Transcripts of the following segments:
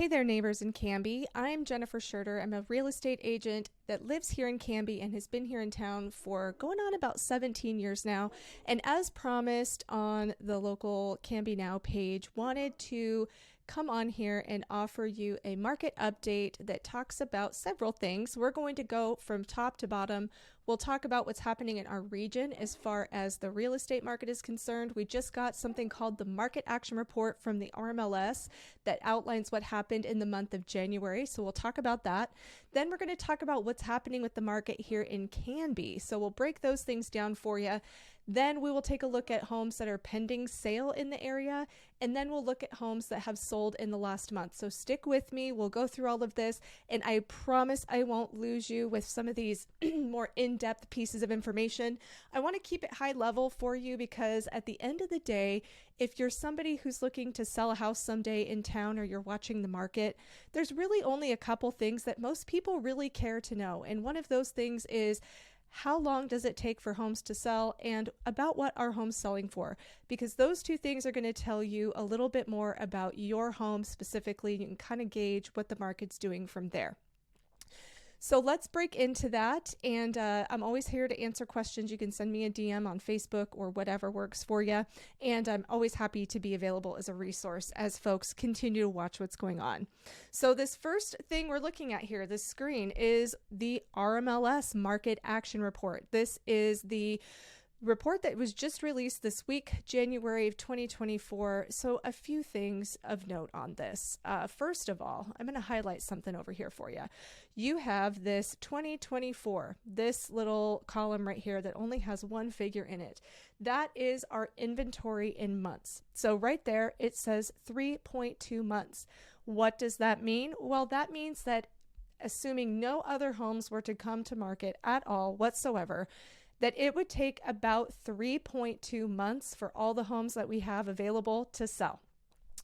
Hey there, neighbors in Canby. I'm Jennifer Schurter. I'm a real estate agent that lives here in Canby and has been here in town for going on about 17 years now. And as promised on the local Canby Now page, wanted to come on here and offer you a market update that talks about several things. We're going to go from top to bottom. We'll talk about what's happening in our region as far as the real estate market is concerned. We just got something called the Market Action Report from the RMLS that outlines what happened in the month of January. So we'll talk about that. Then we're going to talk about what's happening with the market here in Canby. So we'll break those things down for you. Then we will take a look at homes that are pending sale in the area, and then we'll look at homes that have sold in the last month. So stick with me. We'll go through all of this, and I promise I won't lose you with some of these more in-depth pieces of information. I want to keep it high level for you because at the end of the day, if you're somebody who's looking to sell a house someday in town or you're watching the market, there's really only a couple things that most people really care to know. And one of those things is, how long does it take for homes to sell, and about what are homes selling for? Because those two things are going to tell you a little bit more about your home specifically. You can kind of gauge what the market's doing from there. So let's break into that, and I'm always here to answer questions. You can send me a DM on Facebook or whatever works for you, and I'm always happy to be available as a resource as folks continue to watch what's going on. So this first thing we're looking at here, this screen, is the RMLS Market Action Report. This is the report that was just released this week, January of 2024. So a few things of note on this. First of all, I'm going to highlight something over here for you. You have this 2024, this little column right here that only has one figure in it. That is our inventory in months. So right there, it says 3.2 months. What does that mean? Well, that means that assuming no other homes were to come to market at all whatsoever, that it would take about 3.2 months for all the homes that we have available to sell.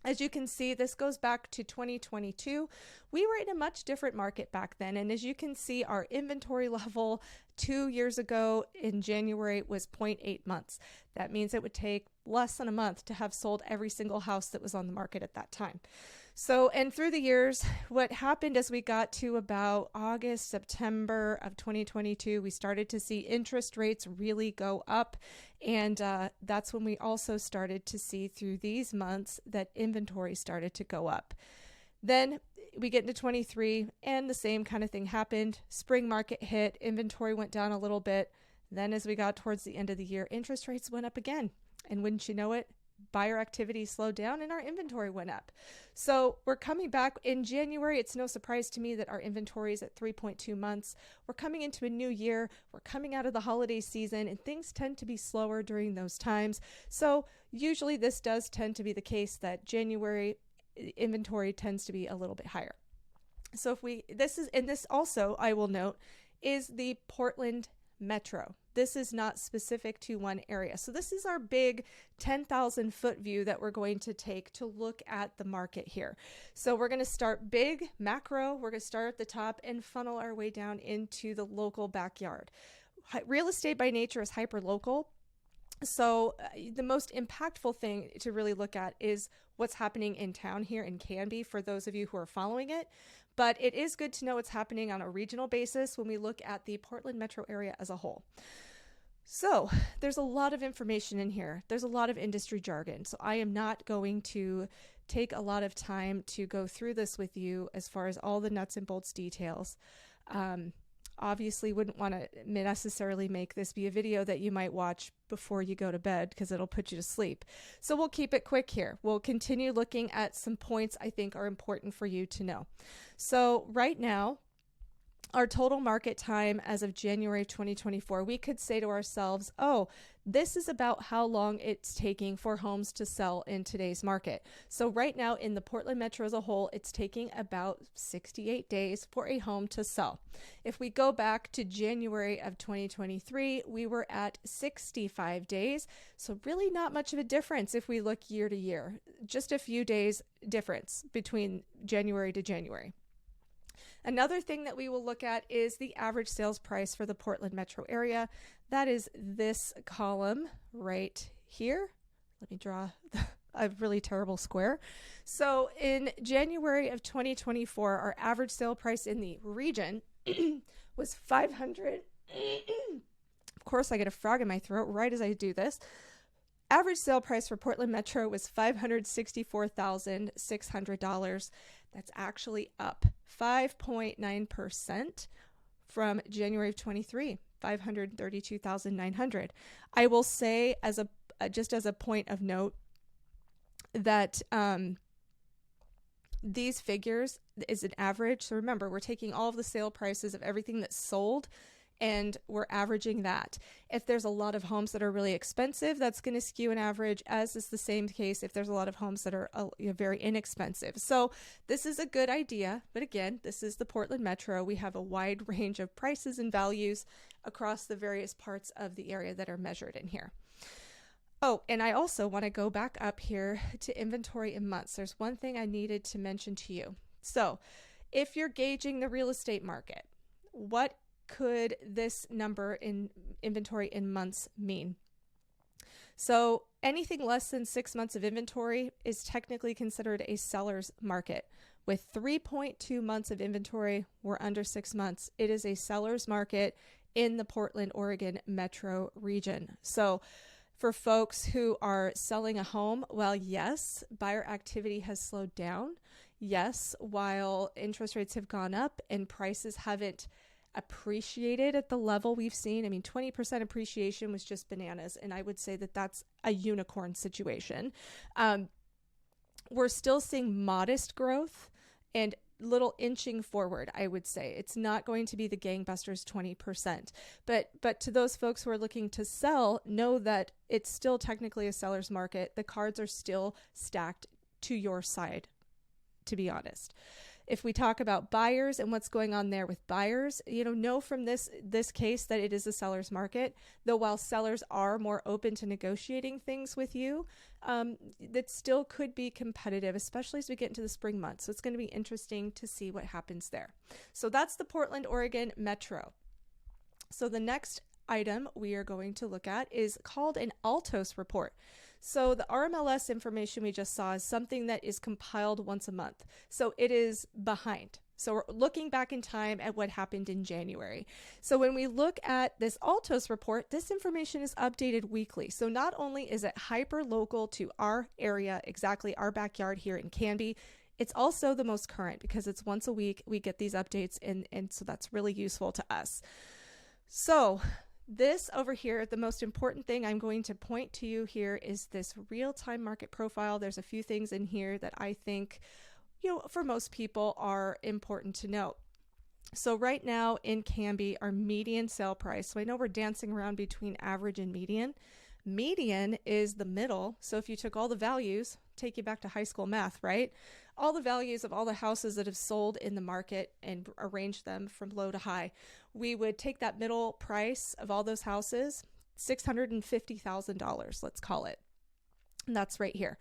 As you can see, this goes back to 2022. We were in a much different market back then. And as you can see, our inventory level 2 years ago in January was 0.8 months. That means it would take less than a month to have sold every single house that was on the market at that time. So, and through the years, what happened as we got to about August, September of 2022, we started to see interest rates really go up. And that's when we also started to see through these months that inventory started to go up. Then we get into 23 and the same kind of thing happened. Spring market hit, inventory went down a little bit. Then as we got towards the end of the year, interest rates went up again. And wouldn't you know it, buyer activity slowed down and our inventory went up. So we're coming back in January. It's no surprise to me that our inventory is at 3.2 months. We're coming into a new year. We're coming out of the holiday season and things tend to be slower during those times. So usually this does tend to be the case that January inventory tends to be a little bit higher. So this also, I will note, is the Portland Metro. This is not specific to one area. So this is our big 10,000 foot view that we're going to take to look at the market here. So we're going to start big, macro. We're going to start at the top and funnel our way down into the local backyard. Real estate by nature is hyper-local. So the most impactful thing to really look at is what's happening in town here in Canby for those of you who are following it. But it is good to know what's happening on a regional basis when we look at the Portland metro area as a whole. So there's a lot of information in here. There's a lot of industry jargon. So I am not going to take a lot of time to go through this with you as far as all the nuts and bolts details. Obviously wouldn't want to necessarily make this be a video that you might watch before you go to bed because it'll put you to sleep. So we'll keep it quick here. We'll continue looking at some points I think are important for you to know. So right now, our total market time as of January 2024, we could say to ourselves, oh, this is about how long it's taking for homes to sell in today's market. So right now in the Portland Metro as a whole, it's taking about 68 days for a home to sell. If we go back to January of 2023, we were at 65 days. So really not much of a difference if we look year to year, just a few days difference between January to January. Another thing that we will look at is the average sales price for the Portland metro area. That is this column right here. Let me draw a really terrible square. So in January of 2024, our average sale price in the region was 500. Of course, I get a frog in my throat right as I do this. Average sale price for Portland Metro was $564,600. That's actually up 5.9% from January of 23, $532,900. I will say just as a point of note that these figures is an average. So remember, we're taking all of the sale prices of everything that's sold and we're averaging that. If there's a lot of homes that are really expensive, that's going to skew an average, as is the same case if there's a lot of homes that are very inexpensive. So this is a good idea. But again, this is the Portland Metro. We have a wide range of prices and values across the various parts of the area that are measured in here. Oh, and I also want to go back up here to inventory in months. There's one thing I needed to mention to you. So if you're gauging the real estate market, what could this number in inventory in months mean? So anything less than 6 months of inventory is technically considered a seller's market. With 3.2 months of inventory, we're under 6 months. It is a seller's market in the Portland, Oregon metro region. So for folks who are selling a home, well, yes, buyer activity has slowed down. Yes, while interest rates have gone up and prices haven't appreciated at the level we've seen. I mean, 20% appreciation was just bananas. And I would say that that's a unicorn situation. We're still seeing modest growth and little inching forward, I would say. It's not going to be the gangbusters 20%. But to those folks who are looking to sell, know that it's still technically a seller's market. The cards are still stacked to your side, to be honest. If we talk about buyers and what's going on there with buyers, know from this case that it is a seller's market, though while sellers are more open to negotiating things with you, that still could be competitive, especially as we get into the spring months. So it's going to be interesting to see what happens there. So that's the Portland, Oregon metro. So the next item we are going to look at is called an Altos Report. So the RMLS information we just saw is something that is compiled once a month. So it is behind. So we're looking back in time at what happened in January. So when we look at this Altos report, this information is updated weekly. So not only is it hyper local to our area, exactly our backyard here in Canby, it's also the most current because it's once a week we get these updates, and so that's really useful to us. So this over here, the most important thing I'm going to point to you here is this real-time market profile. There's a few things in here that I think, for most people are important to know. So right now in Canby, our median sale price, so I know we're dancing around between average and median. Median is the middle. So if you took all the values, take you back to high school math, right? All the values of all the houses that have sold in the market and arrange them from low to high, we would take that middle price of all those houses, $650,000, let's call it. And that's right here.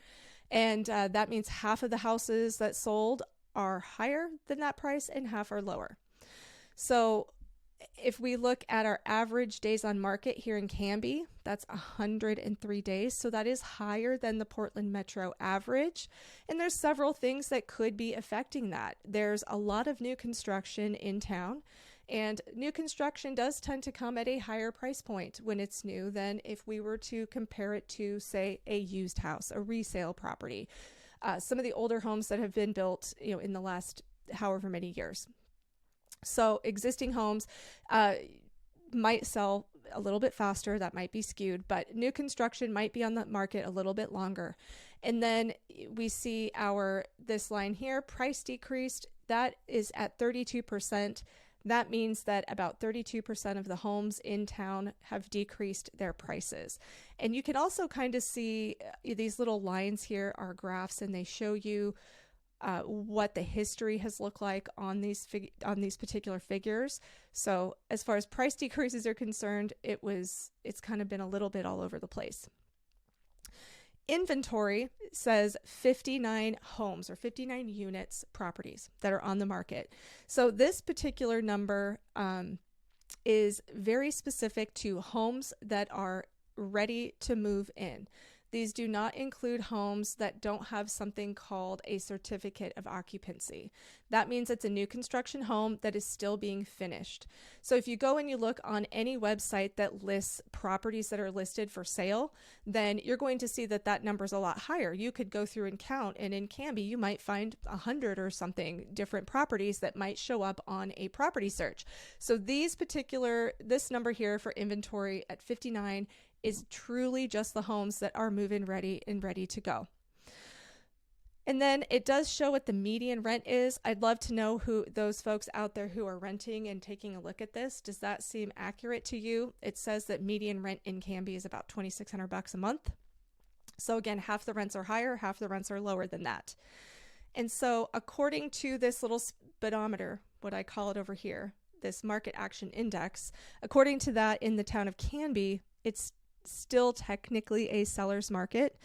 And that means half of the houses that sold are higher than that price and half are lower. So if we look at our average days on market here in Canby, that's 103 days. So that is higher than the Portland Metro average. And there's several things that could be affecting that. There's a lot of new construction in town, and new construction does tend to come at a higher price point when it's new than if we were to compare it to, say, a used house, a resale property. Some of the older homes that have been built, in the last however many years. So existing homes might sell a little bit faster. That might be skewed, but new construction might be on the market a little bit longer. And then we see this line here, price decreased. That is at 32%. That means that about 32% of the homes in town have decreased their prices. And you can also kind of see these little lines here are graphs, and they show you what the history has looked like on these particular figures. So as far as price decreases are concerned, it's kind of been a little bit all over the place. Inventory says 59 homes or 59 units, properties that are on the market. So this particular number is very specific to homes that are ready to move in. These do not include homes that don't have something called a certificate of occupancy. That means it's a new construction home that is still being finished. So if you go and you look on any website that lists properties that are listed for sale, then you're going to see that that number is a lot higher. You could go through and count, and in Canby, you might find 100 or something different properties that might show up on a property search. So this number here for inventory at 59 is truly just the homes that are move-in ready and ready to go. And then it does show what the median rent is. I'd love to know who those folks out there who are renting and taking a look at this. Does that seem accurate to you? It says that median rent in Canby is about $2,600 a month. So again, half the rents are higher, half the rents are lower than that. And so according to this little speedometer, what I call it over here, this market action index, according to that, in the town of Canby, it's still technically a seller's market.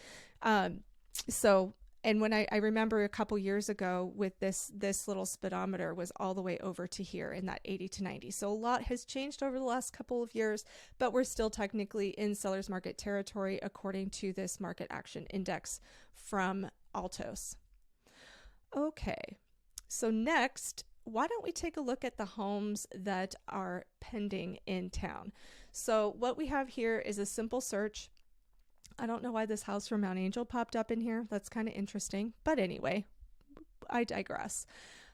And when I remember a couple years ago with this little speedometer was all the way over to here in that 80 to 90. So a lot has changed over the last couple of years, but we're still technically in seller's market territory according to this market action index from Altos. Okay, so next, why don't we take a look at the homes that are pending in town? So what we have here is a simple search. I don't know why this house from Mount Angel popped up in here. That's kind of interesting. But anyway, I digress.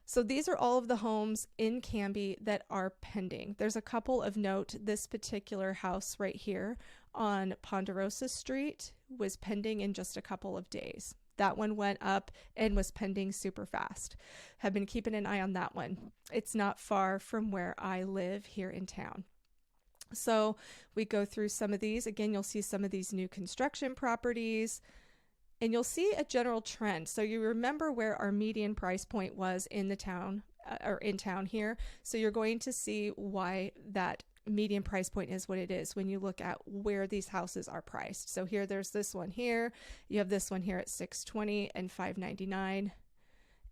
So these are all of the homes in Canby that are pending. There's a couple of note. This particular house right here on Ponderosa Street was pending in just a couple of days. That one went up and was pending super fast. Have been keeping an eye on that one. It's not far from where I live here in town. So we go through some of these. Again, you'll see some of these new construction properties, and you'll see a general trend. So you remember where our median price point was in the town or in town here. So you're going to see why that median price point is what it is when you look at where these houses are priced. So here, there's this one here. You have this one here at $620 and $599,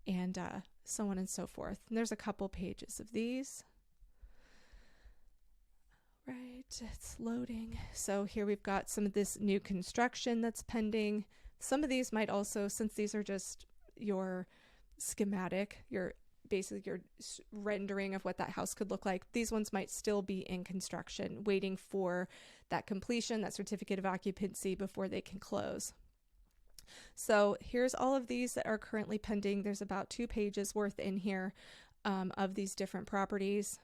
and so on and so forth. And there's a couple pages of these. Right, it's loading. So here we've got some of this new construction that's pending. Some of these might also, since these are just your schematic, basically your rendering of what that house could look like, these ones might still be in construction, waiting for that completion, that certificate of occupancy before they can close. So here's all of these that are currently pending. There's about 2 pages worth in here of these different properties.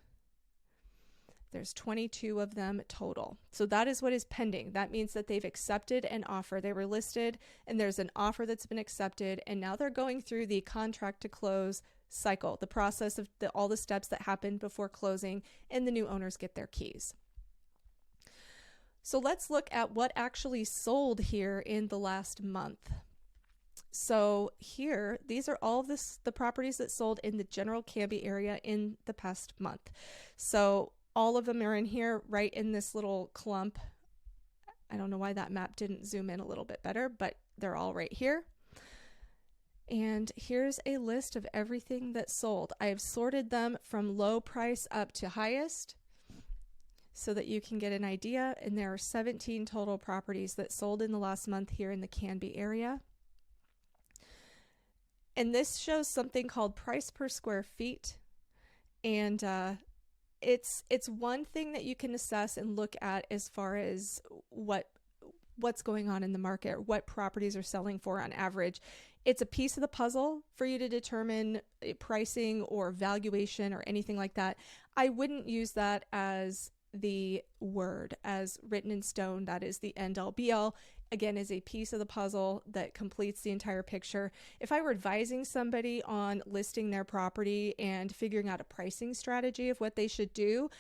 There's 22 of them total. So that is what is pending. That means that they've accepted an offer. They were listed and there's an offer that's been accepted, and now they're going through the contract to close cycle, the process of all the steps that happen before closing, and the new owners get their keys. So let's look at what actually sold here in the last month. So here, these are all of the properties that sold in the general Canby area in the past month. So all of them are in here, right in this little clump. I don't know why that map didn't zoom in a little bit better, but they're all right here. And here's a list of everything that sold. I have sorted them from low price up to highest so that you can get an idea. And there are 17 total properties that sold in the last month here in the Canby area. And this shows something called price per square feet. And it's one thing that you can assess and look at as far as what's going on in the market, what properties are selling for on average. It's a piece of the puzzle for you to determine pricing or valuation or anything like that. I wouldn't use that as the word, as written in stone. That is the end all be all. Again, is a piece of the puzzle that completes the entire picture. If I were advising somebody on listing their property and figuring out a pricing strategy of what they should do,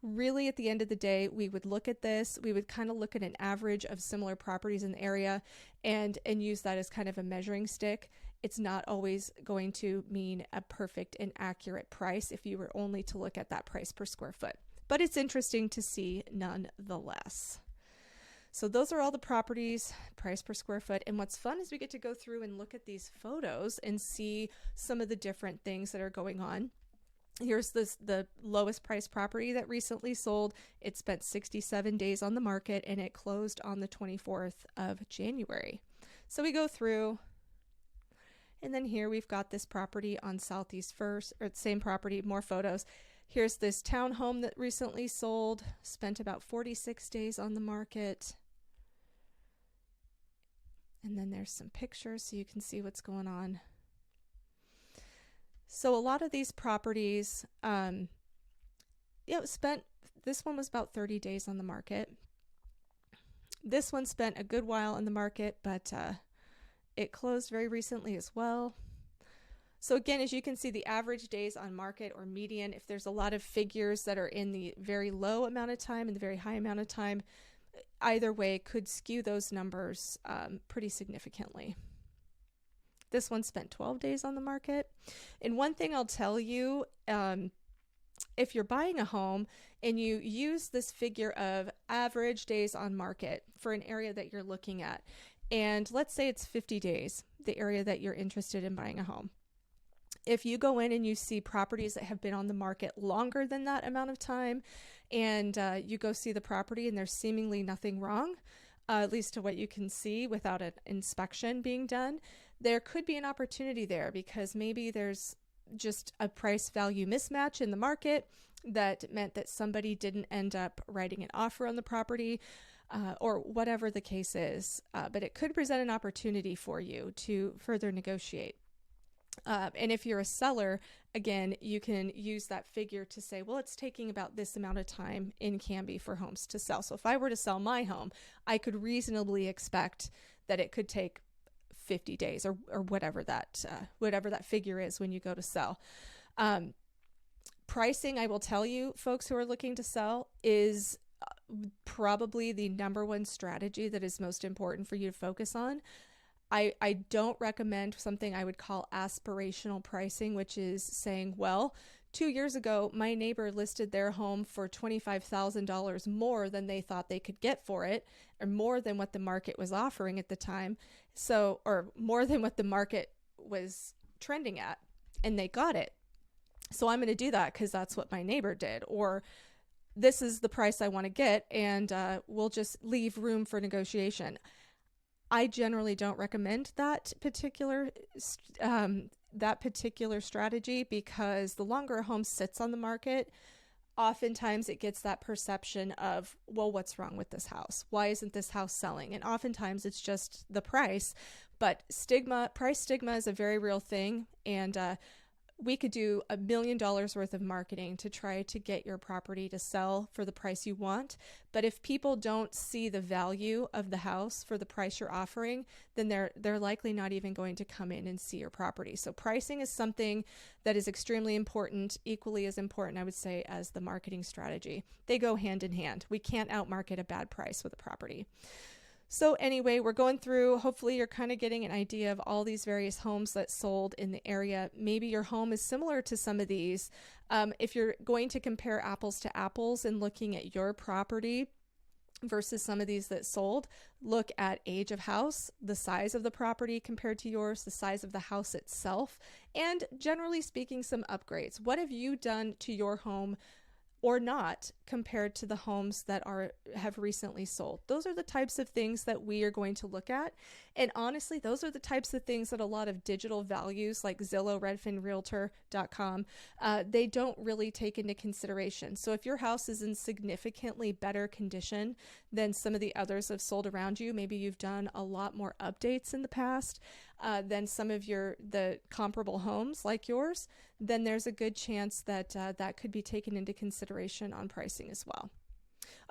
really at the end of the day, we would look at this. We would kind of look at an average of similar properties in the area and use that as kind of a measuring stick. It's not always going to mean a perfect and accurate price if you were only to look at that price per square foot. But it's interesting to see nonetheless. So those are all the properties, price per square foot. And what's fun is we get to go through and look at these photos and see some of the different things that are going on. Here's the lowest price property that recently sold. It spent 67 days on the market and it closed on the 24th of January. So we go through, and then here we've got this property on Southeast First, or the same property, more photos. Here's this townhome that recently sold, spent about 46 days on the market. And then there's some pictures so you can see what's going on. So a lot of these properties, this one was about 30 days on the market. This one spent a good while on the market, but it closed very recently as well. So again, as you can see, the average days on market or median, if there's a lot of figures that are in the very low amount of time and the very high amount of time, either way could skew those numbers pretty significantly. This one spent 12 days on the market. And one thing I'll tell you, if you're buying a home and you use this figure of average days on market for an area that you're looking at, and let's say it's 50 days, the area that you're interested in buying a home. If you go in and you see properties that have been on the market longer than that amount of time, and you go see the property and there's seemingly nothing wrong, at least to what you can see without an inspection being done, there could be an opportunity there because maybe there's just a price value mismatch in the market that meant that somebody didn't end up writing an offer on the property, or whatever the case is. But it could present an opportunity for you to further negotiate. And if you're a seller, again, you can use that figure to say, well, it's taking about this amount of time in Canby for homes to sell. So if I were to sell my home, I could reasonably expect that it could take 50 days or whatever that figure is when you go to sell. Pricing, I will tell you, folks who are looking to sell, is probably the number one strategy that is most important for you to focus on. I don't recommend something I would call aspirational pricing, which is saying, well, 2 years ago, my neighbor listed their home for $25,000 more than they thought they could get for it, or more than what the market was offering at the time. So, or more than what the market was trending at, and they got it. So I'm going to do that because that's what my neighbor did. Or this is the price I want to get, and we'll just leave room for negotiation. I generally don't recommend that particular strategy because the longer a home sits on the market, oftentimes it gets that perception of, well, what's wrong with this house? Why isn't this house selling? And oftentimes it's just the price. But price stigma is a very real thing, and we could do $1 million worth of marketing to try to get your property to sell for the price you want. But if people don't see the value of the house for the price you're offering, then they're likely not even going to come in and see your property. So pricing is something that is extremely important, equally as important, I would say, as the marketing strategy. They go hand in hand. We can't outmarket a bad price with a property. So anyway, we're going through, hopefully you're kind of getting an idea of all these various homes that sold in the area. Maybe your home is similar to some of these. If you're going to compare apples to apples and looking at your property versus some of these that sold, look at age of house, the size of the property compared to yours, the size of the house itself, and generally speaking, some upgrades. What have you done to your home or not compared to the homes that have recently sold? Those are the types of things that we are going to look at. And honestly, those are the types of things that a lot of digital values like Zillow, Redfin, Realtor.com, they don't really take into consideration. So if your house is in significantly better condition than some of the others have sold around you, maybe you've done a lot more updates in the past than some of the comparable homes like yours, then there's a good chance that that could be taken into consideration on pricing as well.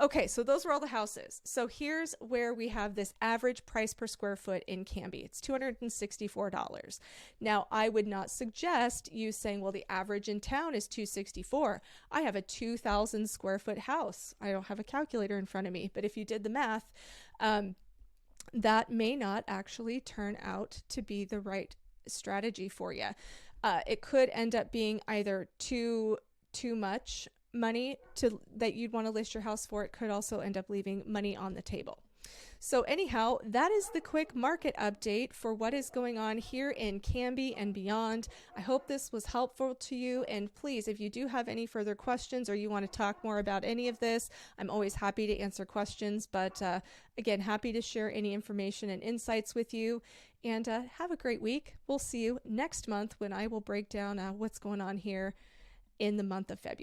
Okay, so those were all the houses. So here's where we have this average price per square foot in Canby. It's $264. Now, I would not suggest you saying, well, the average in town is $264. I have a 2,000 square foot house. I don't have a calculator in front of me, but if you did the math, that may not actually turn out to be the right strategy for you. It could end up being either too much money that you'd want to list your house for. It could also end up leaving money on the table. So anyhow, that is the quick market update for what is going on here in Canby and beyond. I hope this was helpful to you, and please, if you do have any further questions or you want to talk more about any of this, I'm always happy to answer questions, but again, happy to share any information and insights with you. And have a great week. We'll see you next month when I will break down what's going on here in the month of February.